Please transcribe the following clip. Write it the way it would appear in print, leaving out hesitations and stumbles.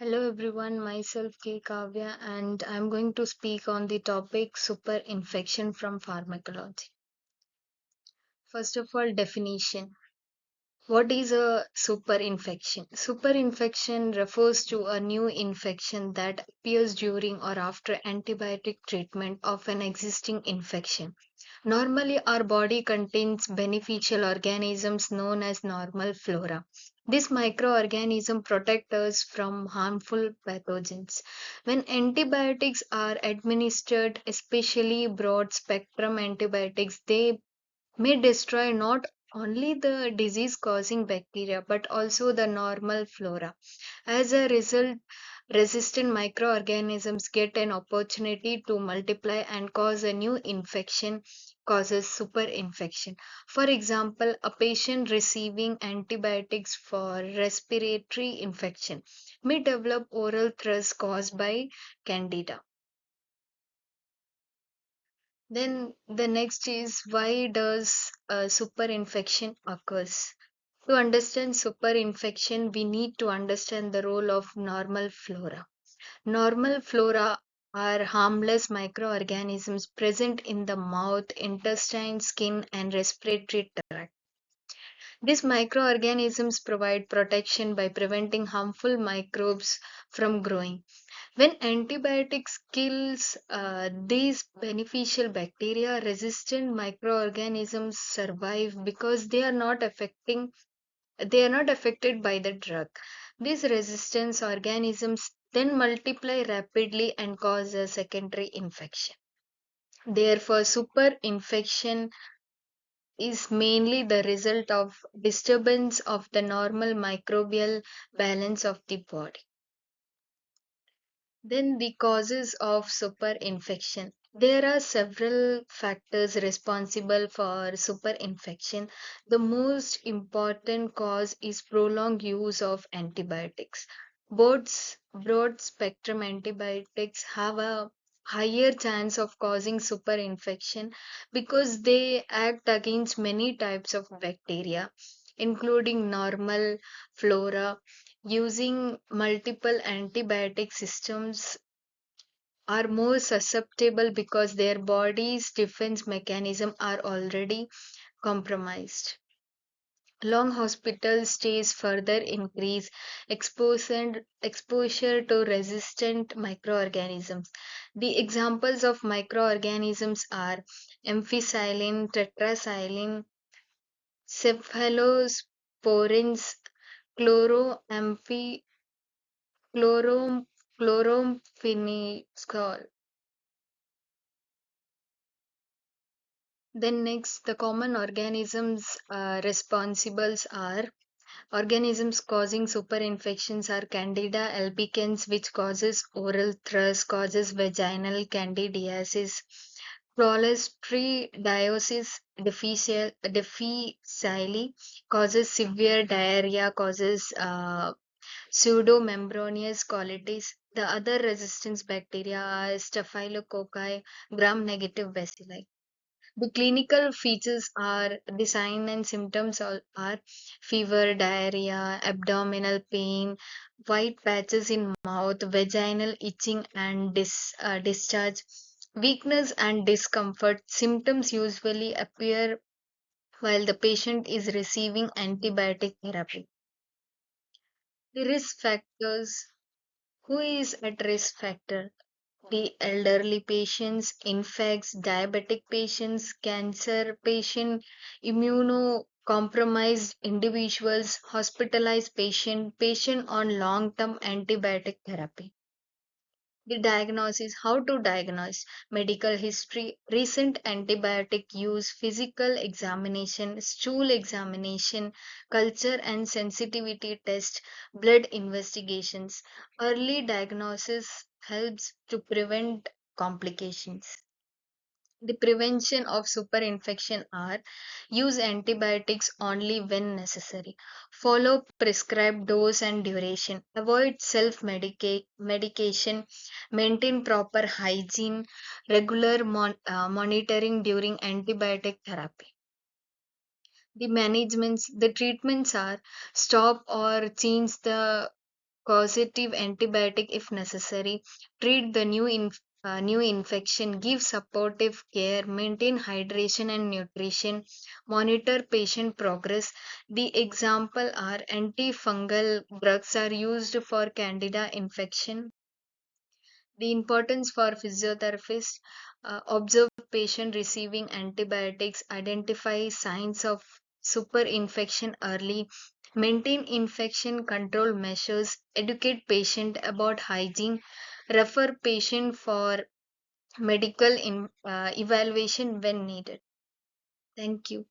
Hello everyone, myself K. Kavya and I'm going to speak on the topic superinfection from pharmacology. First of all, definition. What is a superinfection? Superinfection refers to a new infection that appears during or after antibiotic treatment of an existing infection. Normally, our body contains beneficial organisms known as normal flora. These microorganisms protect us from harmful pathogens. When antibiotics are administered, especially broad spectrum antibiotics, they may destroy not only the disease causing bacteria but also the normal flora. As a result, resistant microorganisms get an opportunity to multiply and cause a new infection, causes superinfection. For example, a patient receiving antibiotics for respiratory infection may develop oral thrush caused by candida. Then the next is, why does superinfection occurs? To understand superinfection, we need to understand the role of normal flora. Normal flora are harmless microorganisms present in the mouth, intestine, skin, and respiratory tract. These microorganisms provide protection by preventing harmful microbes from growing. When antibiotics kills these beneficial bacteria, resistant microorganisms survive because they are not affected by the drug. These resistance organisms then multiply rapidly and cause a secondary infection. Therefore, superinfection is mainly the result of disturbance of the normal microbial balance of the body. Then the causes of superinfection. There are several factors responsible for superinfection. The most important cause is prolonged use of antibiotics. Broad spectrum antibiotics have a higher chance of causing superinfection because they act against many types of bacteria, including normal flora. Using multiple antibiotic systems are more susceptible because their body's defense mechanism are already compromised. Long hospital stays further increase exposure to resistant microorganisms. The examples of microorganisms are ampicillin, tetracycline, cephalosporins, chloroamphi, chlorom, chloramphenicol. Then next, the common organisms responsible are organisms causing superinfections are Candida albicans, which causes oral thrush, causes vaginal candidiasis, cholestridiosis difficile, causes severe diarrhea, causes pseudomembranous colitis. The other resistance bacteria are Staphylococci, gram-negative bacilli. The clinical features are the sign and symptoms are fever, diarrhea, abdominal pain, white patches in mouth, vaginal itching and discharge, weakness and discomfort. Symptoms usually appear while the patient is receiving antibiotic therapy. The risk factors. Who is at risk factor? The elderly patients, infects, diabetic patients, cancer patient, immunocompromised individuals, hospitalized patient on long-term antibiotic therapy. The diagnosis, how to diagnose, medical history, recent antibiotic use, physical examination, stool examination, culture and sensitivity test, blood investigations. Early diagnosis helps to prevent complications. The prevention of superinfection are use antibiotics only when necessary. Follow prescribed dose and duration. Avoid self medication. Maintain proper hygiene. Regular monitoring during antibiotic therapy. The treatments are stop or change the causative antibiotic if necessary, treat the new infection, give supportive care, maintain hydration and nutrition, monitor patient progress. The example are antifungal drugs are used for candida infection. The importance for physiotherapists: observe patient receiving antibiotics, identify signs of superinfection early, maintain infection control measures, educate patient about hygiene, refer patient for medical evaluation when needed. Thank you.